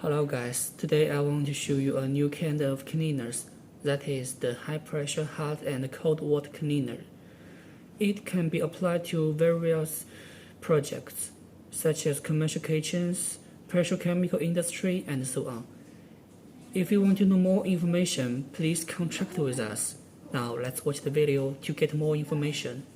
Hello guys, today I want to show you a new kind of cleaners, that is the high pressure hot and cold water cleaner. It can be applied to various projects, such as commercial kitchens, petrochemical industry, and so on. If you want to know more information, please contact with us. Now let's watch the video to get more information.